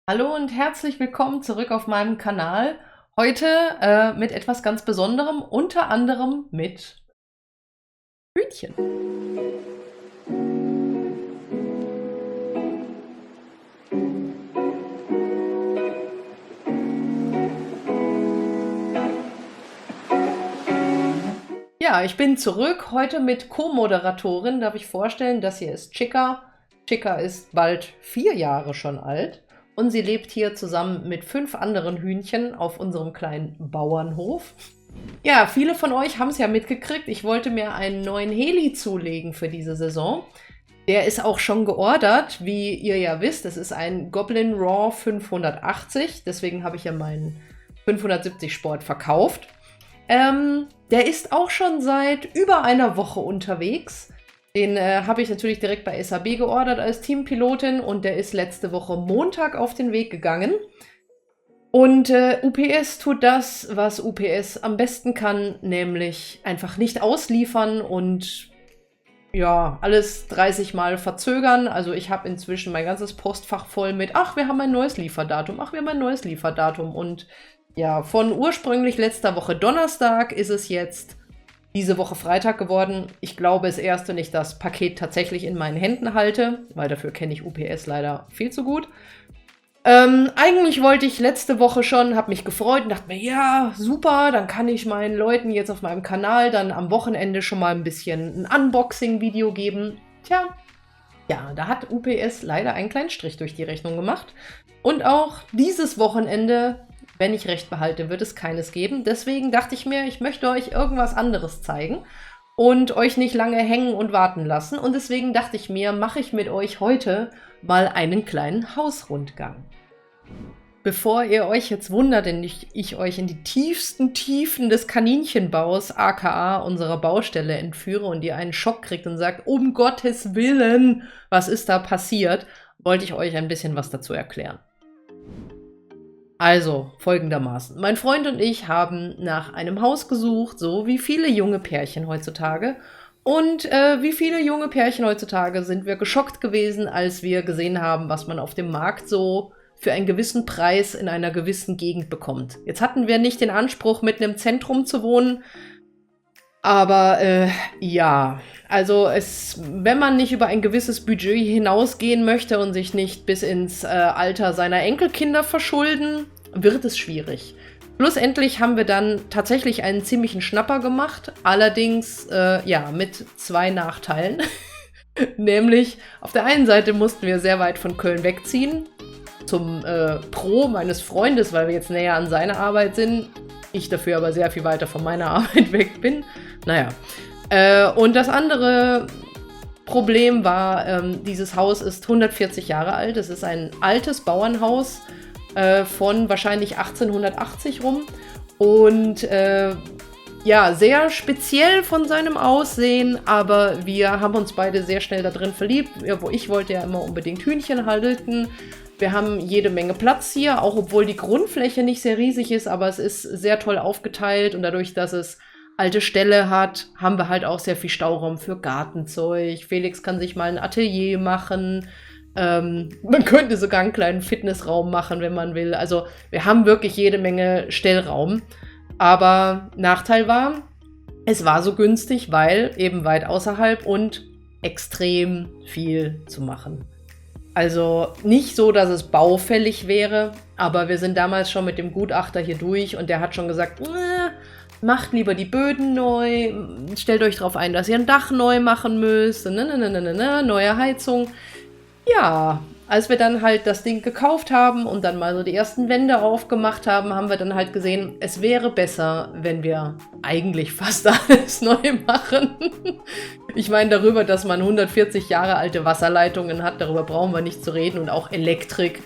Hallo und herzlich willkommen zurück auf meinem Kanal. Heute mit etwas ganz Besonderem, unter anderem mit Hühnchen. Ja, ich bin zurück, heute mit Co-Moderatorin. Darf ich vorstellen, das hier ist Chica. Chica ist bald 4 Jahre schon alt und sie lebt hier zusammen mit 5 anderen Hühnchen auf unserem kleinen Bauernhof. Ja, viele von euch haben es ja mitgekriegt. Ich wollte mir einen neuen Heli zulegen für diese Saison. Der ist auch schon geordert, wie ihr ja wisst. Das ist ein Goblin Raw 580. Deswegen habe ich ja meinen 570 Sport verkauft. Der ist auch schon seit über einer Woche unterwegs. Den habe ich natürlich direkt bei SAB geordert als Teampilotin und der ist letzte Woche Montag auf den Weg gegangen. Und UPS tut das, was UPS am besten kann, nämlich einfach nicht ausliefern und ja, alles 30 Mal verzögern. Also ich habe inzwischen mein ganzes Postfach voll mit, ach, wir haben ein neues Lieferdatum, ach, wir haben ein neues Lieferdatum. Und ja, von ursprünglich letzter Woche Donnerstag ist es jetzt diese Woche Freitag geworden. Ich glaube es erst, wenn ich das Paket tatsächlich in meinen Händen halte, weil dafür kenne ich UPS leider viel zu gut. Eigentlich wollte ich letzte Woche schon, habe mich gefreut und dachte mir, ja, super, dann kann ich meinen Leuten jetzt auf meinem Kanal dann am Wochenende schon mal ein bisschen ein Unboxing-Video geben. Tja, ja, da hat UPS leider einen kleinen Strich durch die Rechnung gemacht. Und auch dieses Wochenende, wenn ich recht behalte, wird es keines geben. Deswegen dachte ich mir, ich möchte euch irgendwas anderes zeigen und euch nicht lange hängen und warten lassen. Und deswegen dachte ich mir, mache ich mit euch heute mal einen kleinen Hausrundgang. Bevor ihr euch jetzt wundert, denn ich euch in die tiefsten Tiefen des Kaninchenbaus, aka unserer Baustelle, entführe und ihr einen Schock kriegt und sagt, um Gottes Willen, was ist da passiert, wollte ich euch ein bisschen was dazu erklären. Also, folgendermaßen. Mein Freund und ich haben nach einem Haus gesucht, so wie viele junge Pärchen heutzutage. Und wie viele junge Pärchen heutzutage sind wir geschockt gewesen, als wir gesehen haben, was man auf dem Markt so für einen gewissen Preis in einer gewissen Gegend bekommt. Jetzt hatten wir nicht den Anspruch, mitten im Zentrum zu wohnen, aber ja, also wenn man nicht über ein gewisses Budget hinausgehen möchte und sich nicht bis ins Alter seiner Enkelkinder verschulden, wird es schwierig. Schlussendlich haben wir dann tatsächlich einen ziemlichen Schnapper gemacht, allerdings ja, mit 2 Nachteilen. Nämlich, auf der einen Seite mussten wir sehr weit von Köln wegziehen, zum Pro meines Freundes, weil wir jetzt näher an seiner Arbeit sind. Ich dafür aber sehr viel weiter von meiner Arbeit weg bin. Naja. Und das andere Problem war, dieses Haus ist 140 Jahre alt. Es ist ein altes Bauernhaus von wahrscheinlich 1880 rum. Und ja, sehr speziell von seinem Aussehen, aber wir haben uns beide sehr schnell da drin verliebt. Ich wollte ja immer unbedingt Hühnchen halten. Wir haben jede Menge Platz hier, auch obwohl die Grundfläche nicht sehr riesig ist, aber es ist sehr toll aufgeteilt und dadurch, dass es alte Ställe hat, haben wir halt auch sehr viel Stauraum für Gartenzeug. Felix kann sich mal ein Atelier machen. Man könnte sogar einen kleinen Fitnessraum machen, wenn man will. Also wir haben wirklich jede Menge Stellraum. Aber Nachteil war, es war so günstig, weil eben weit außerhalb und extrem viel zu machen. Also nicht so, dass es baufällig wäre, aber wir sind damals schon mit dem Gutachter hier durch und der hat schon gesagt, macht lieber die Böden neu, stellt euch darauf ein, dass ihr ein Dach neu machen müsst, neue Heizung. Ja, als wir dann halt das Ding gekauft haben und dann mal so die ersten Wände aufgemacht haben, haben wir dann halt gesehen, es wäre besser, wenn wir eigentlich fast alles neu machen. Ich meine, darüber, dass man 140 Jahre alte Wasserleitungen hat, darüber brauchen wir nicht zu reden und auch Elektrik.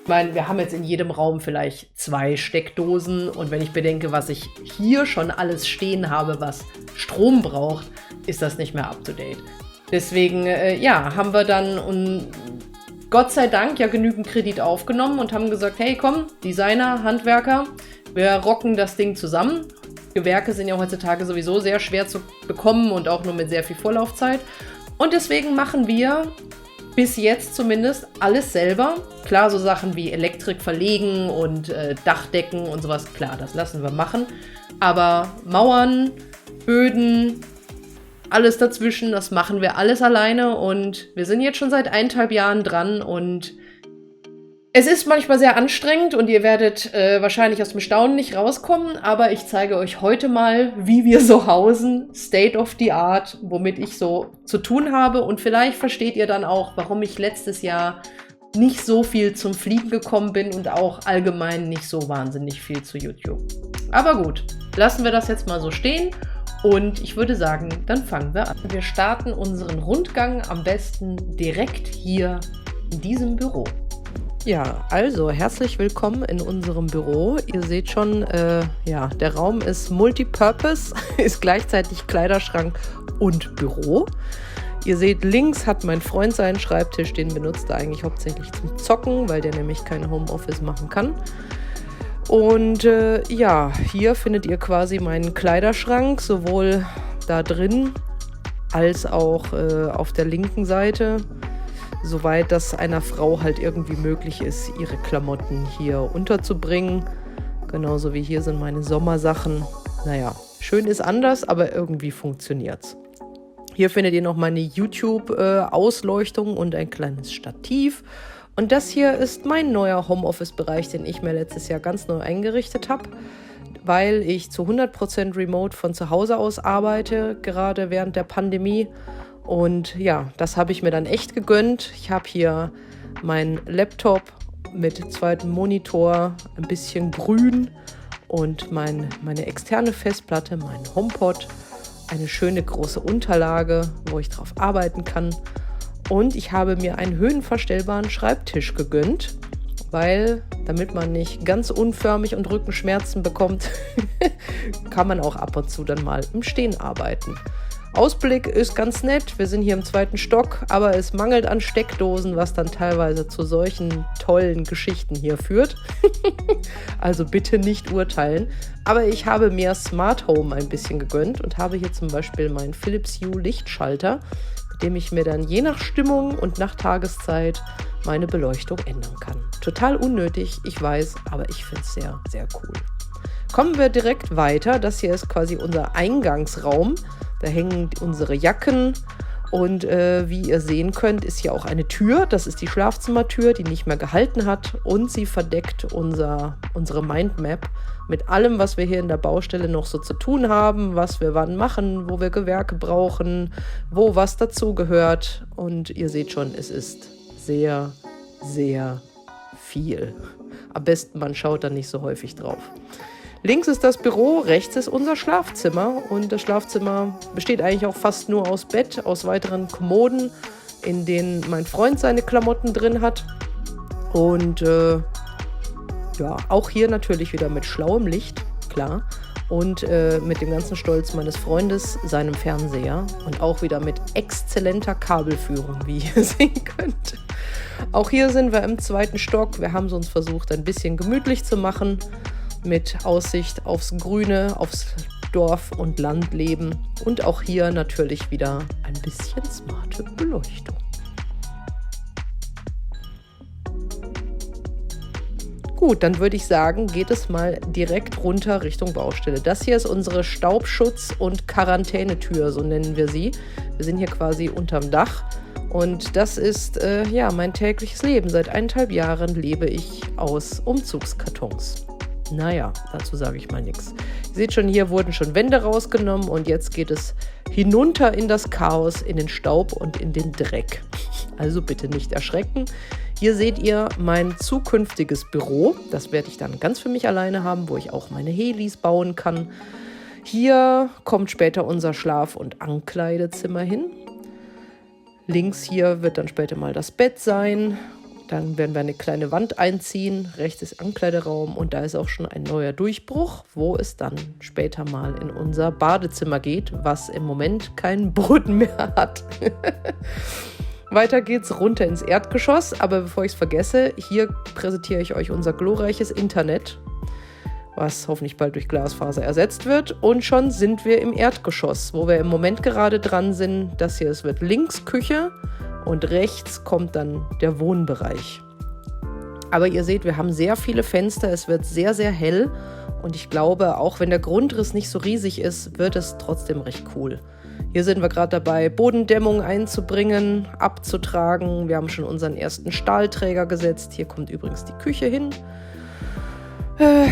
Ich meine, wir haben jetzt in jedem Raum vielleicht 2 Steckdosen und wenn ich bedenke, was ich hier schon alles stehen habe, was Strom braucht, ist das nicht mehr up to date. Deswegen, ja, haben wir dann Gott sei Dank ja genügend Kredit aufgenommen und haben gesagt, hey komm, Designer, Handwerker, wir rocken das Ding zusammen. Gewerke sind ja heutzutage sowieso sehr schwer zu bekommen und auch nur mit sehr viel Vorlaufzeit. Und deswegen machen wir bis jetzt zumindest alles selber. Klar, so Sachen wie Elektrik verlegen und Dachdecken und sowas, klar, das lassen wir machen. Aber Mauern, Böden, alles dazwischen, das machen wir alles alleine und wir sind jetzt schon seit 1,5 Jahren dran und es ist manchmal sehr anstrengend und ihr werdet wahrscheinlich aus dem Staunen nicht rauskommen, aber ich zeige euch heute mal, wie wir so hausen, State of the Art, womit ich so zu tun habe und vielleicht versteht ihr dann auch, warum ich letztes Jahr nicht so viel zum Fliegen gekommen bin und auch allgemein nicht so wahnsinnig viel zu YouTube. Aber gut, lassen wir das jetzt mal so stehen und ich würde sagen, dann fangen wir an. Wir starten unseren Rundgang am besten direkt hier in diesem Büro. Ja, also herzlich willkommen in unserem Büro. Ihr seht schon, der Raum ist Multipurpose, ist gleichzeitig Kleiderschrank und Büro. Ihr seht, links hat mein Freund seinen Schreibtisch, den benutzt er eigentlich hauptsächlich zum Zocken, weil der nämlich kein Homeoffice machen kann. Und hier findet ihr quasi meinen Kleiderschrank, sowohl da drin als auch auf der linken Seite. Soweit das einer Frau halt irgendwie möglich ist, ihre Klamotten hier unterzubringen. Genauso wie hier sind meine Sommersachen. Naja, schön ist anders, aber irgendwie funktioniert's. Hier findet ihr noch meine YouTube-Ausleuchtung und ein kleines Stativ. Und das hier ist mein neuer Homeoffice-Bereich, den ich mir letztes Jahr ganz neu eingerichtet habe, weil ich zu 100% remote von zu Hause aus arbeite, gerade während der Pandemie. Und ja, das habe ich mir dann echt gegönnt. Ich habe hier meinen Laptop mit zweitem Monitor, ein bisschen grün und meine externe Festplatte, mein HomePod, eine schöne große Unterlage, wo ich drauf arbeiten kann. Und ich habe mir einen höhenverstellbaren Schreibtisch gegönnt, weil, damit man nicht ganz unförmig und Rückenschmerzen bekommt, kann man auch ab und zu dann mal im Stehen arbeiten. Ausblick ist ganz nett, wir sind hier im 2. Stock, aber es mangelt an Steckdosen, was dann teilweise zu solchen tollen Geschichten hier führt. Also bitte nicht urteilen. Aber ich habe mir Smart Home ein bisschen gegönnt und habe hier zum Beispiel meinen Philips Hue Lichtschalter, mit dem ich mir dann je nach Stimmung und nach Tageszeit meine Beleuchtung ändern kann. Total unnötig, ich weiß, aber ich finde es sehr, sehr cool. Kommen wir direkt weiter. Das hier ist quasi unser Eingangsraum. Da hängen unsere Jacken und wie ihr sehen könnt, ist hier auch eine Tür. Das ist die Schlafzimmertür, die nicht mehr gehalten hat und sie verdeckt unsere Mindmap mit allem, was wir hier in der Baustelle noch so zu tun haben, was wir wann machen, wo wir Gewerke brauchen, wo was dazugehört. Und ihr seht schon, es ist sehr, sehr viel. Am besten, man schaut da nicht so häufig drauf. Links ist das Büro, rechts ist unser Schlafzimmer und das Schlafzimmer besteht eigentlich auch fast nur aus Bett, aus weiteren Kommoden, in denen mein Freund seine Klamotten drin hat und auch hier natürlich wieder mit schlauem Licht, klar, und mit dem ganzen Stolz meines Freundes, seinem Fernseher und auch wieder mit exzellenter Kabelführung, wie ihr sehen könnt. Auch hier sind wir im 2. Stock, wir haben es uns versucht ein bisschen gemütlich zu machen, mit Aussicht aufs Grüne, aufs Dorf- und Landleben und auch hier natürlich wieder ein bisschen smarte Beleuchtung. Gut, dann würde ich sagen, geht es mal direkt runter Richtung Baustelle. Das hier ist unsere Staubschutz- und Quarantänetür, so nennen wir sie. Wir sind hier quasi unterm Dach und das ist mein tägliches Leben. Seit 1,5 Jahren lebe ich aus Umzugskartons. Naja, dazu sage ich mal nichts. Ihr seht schon, hier wurden schon Wände rausgenommen und jetzt geht es hinunter in das Chaos, in den Staub und in den Dreck. Also bitte nicht erschrecken. Hier seht ihr mein zukünftiges Büro. Das werde ich dann ganz für mich alleine haben, wo ich auch meine Helis bauen kann. Hier kommt später unser Schlaf- und Ankleidezimmer hin. Links hier wird dann später mal das Bett sein. Dann werden wir eine kleine Wand einziehen. Rechts ist Ankleideraum und da ist auch schon ein neuer Durchbruch, wo es dann später mal in unser Badezimmer geht, was im Moment keinen Boden mehr hat. Weiter geht's runter ins Erdgeschoss, aber bevor ich es vergesse, hier präsentiere ich euch unser glorreiches Internet, was hoffentlich bald durch Glasfaser ersetzt wird. Und schon sind wir im Erdgeschoss, wo wir im Moment gerade dran sind. Das hier wird links Küche und rechts kommt dann der Wohnbereich. Aber ihr seht, wir haben sehr viele Fenster, es wird sehr, sehr hell und ich glaube, auch wenn der Grundriss nicht so riesig ist, wird es trotzdem recht cool. Hier sind wir gerade dabei, Bodendämmung einzubringen, abzutragen. Wir haben schon unseren ersten Stahlträger gesetzt. Hier kommt übrigens die Küche hin.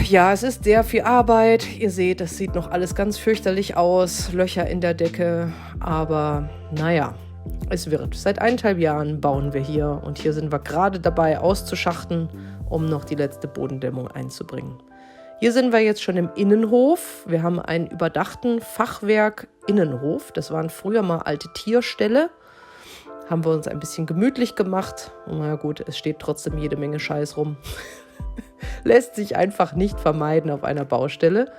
Ja, es ist sehr viel Arbeit. Ihr seht, es sieht noch alles ganz fürchterlich aus. Löcher in der Decke. Aber naja, es wird. Seit 1,5 Jahren bauen wir hier. Und hier sind wir gerade dabei auszuschachten, um noch die letzte Bodendämmung einzubringen. Hier sind wir jetzt schon im Innenhof. Wir haben einen überdachten Fachwerk-Innenhof. Das waren früher mal alte Tierställe. Haben wir uns ein bisschen gemütlich gemacht. Na gut, es steht trotzdem jede Menge Scheiß rum. Lässt sich einfach nicht vermeiden auf einer Baustelle.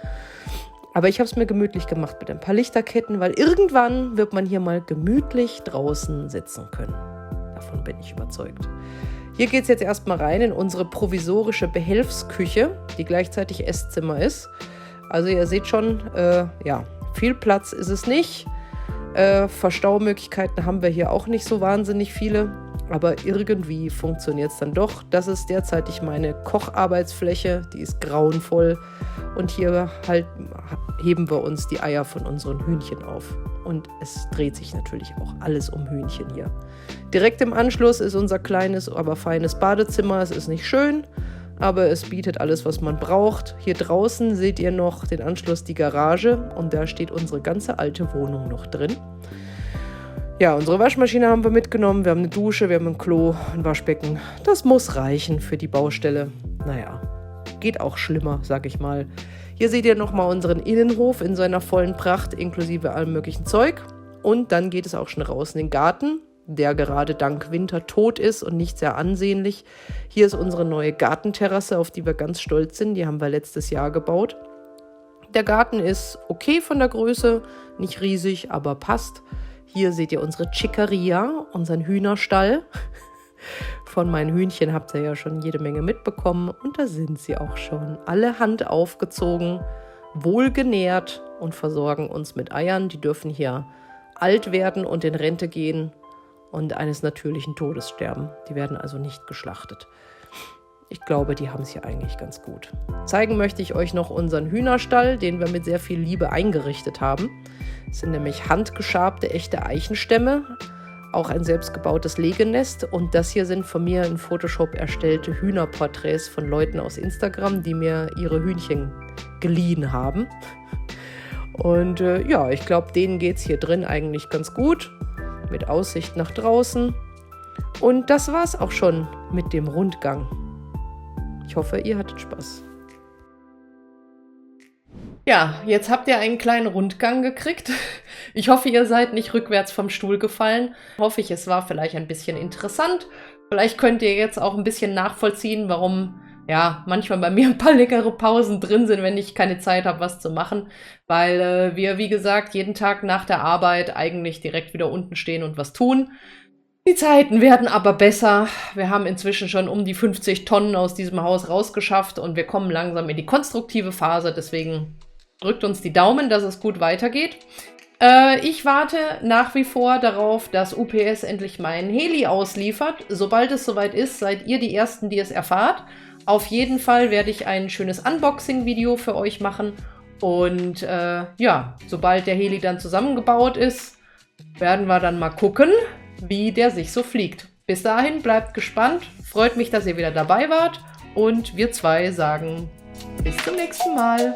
Aber ich habe es mir gemütlich gemacht mit ein paar Lichterketten, weil irgendwann wird man hier mal gemütlich draußen sitzen können. Davon bin ich überzeugt. Hier geht es jetzt erstmal rein in unsere provisorische Behelfsküche, die gleichzeitig Esszimmer ist. Also ihr seht schon, ja, viel Platz ist es nicht. Verstaumöglichkeiten haben wir hier auch nicht so wahnsinnig viele. Aber irgendwie funktioniert es dann doch. Das ist derzeitig meine Kocharbeitsfläche, die ist grauenvoll. Und hier halt heben wir uns die Eier von unseren Hühnchen auf. Und es dreht sich natürlich auch alles um Hühnchen hier. Direkt im Anschluss ist unser kleines, aber feines Badezimmer. Es ist nicht schön, aber es bietet alles, was man braucht. Hier draußen seht ihr noch den Anschluss, die Garage. Und da steht unsere ganze alte Wohnung noch drin. Ja, unsere Waschmaschine haben wir mitgenommen. Wir haben eine Dusche, wir haben ein Klo, ein Waschbecken. Das muss reichen für die Baustelle. Naja, geht auch schlimmer, sag ich mal. Hier seht ihr nochmal unseren Innenhof in seiner vollen Pracht, inklusive allem möglichen Zeug. Und dann geht es auch schon raus in den Garten, der gerade dank Winter tot ist und nicht sehr ansehnlich. Hier ist unsere neue Gartenterrasse, auf die wir ganz stolz sind. Die haben wir letztes Jahr gebaut. Der Garten ist okay von der Größe, nicht riesig, aber passt. Hier seht ihr unsere Chicaria, unseren Hühnerstall. Von meinen Hühnchen habt ihr ja schon jede Menge mitbekommen. Und da sind sie auch schon. Alle Hand aufgezogen, wohlgenährt und versorgen uns mit Eiern. Die dürfen hier alt werden und in Rente gehen und eines natürlichen Todes sterben. Die werden also nicht geschlachtet. Ich glaube, die haben es hier eigentlich ganz gut. Zeigen möchte ich euch noch unseren Hühnerstall, den wir mit sehr viel Liebe eingerichtet haben. Es sind nämlich handgeschabte, echte Eichenstämme, auch ein selbstgebautes Legenest. Und das hier sind von mir in Photoshop erstellte Hühnerporträts von Leuten aus Instagram, die mir ihre Hühnchen geliehen haben. Und ja, ich glaube, denen geht es hier drin eigentlich ganz gut, mit Aussicht nach draußen. Und das war's auch schon mit dem Rundgang. Ich hoffe, ihr hattet Spaß. Ja, jetzt habt ihr einen kleinen Rundgang gekriegt. Ich hoffe, ihr seid nicht rückwärts vom Stuhl gefallen. Hoffe ich, es war vielleicht ein bisschen interessant. Vielleicht könnt ihr jetzt auch ein bisschen nachvollziehen, warum ja manchmal bei mir ein paar leckere Pausen drin sind, wenn ich keine Zeit habe, was zu machen. Weil wir, wie gesagt, jeden Tag nach der Arbeit eigentlich direkt wieder unten stehen und was tun. Die Zeiten werden aber besser. Wir haben inzwischen schon um die 50 Tonnen aus diesem Haus rausgeschafft und wir kommen langsam in die konstruktive Phase. Deswegen drückt uns die Daumen, dass es gut weitergeht. Ich warte nach wie vor darauf, dass UPS endlich meinen Heli ausliefert. Sobald es soweit ist, seid ihr die Ersten, die es erfahrt. Auf jeden Fall werde ich ein schönes Unboxing-Video für euch machen. Und ja, sobald der Heli dann zusammengebaut ist, werden wir dann mal gucken, wie der sich so fliegt. Bis dahin bleibt gespannt. Freut mich, dass ihr wieder dabei wart. Und wir zwei sagen bis zum nächsten Mal.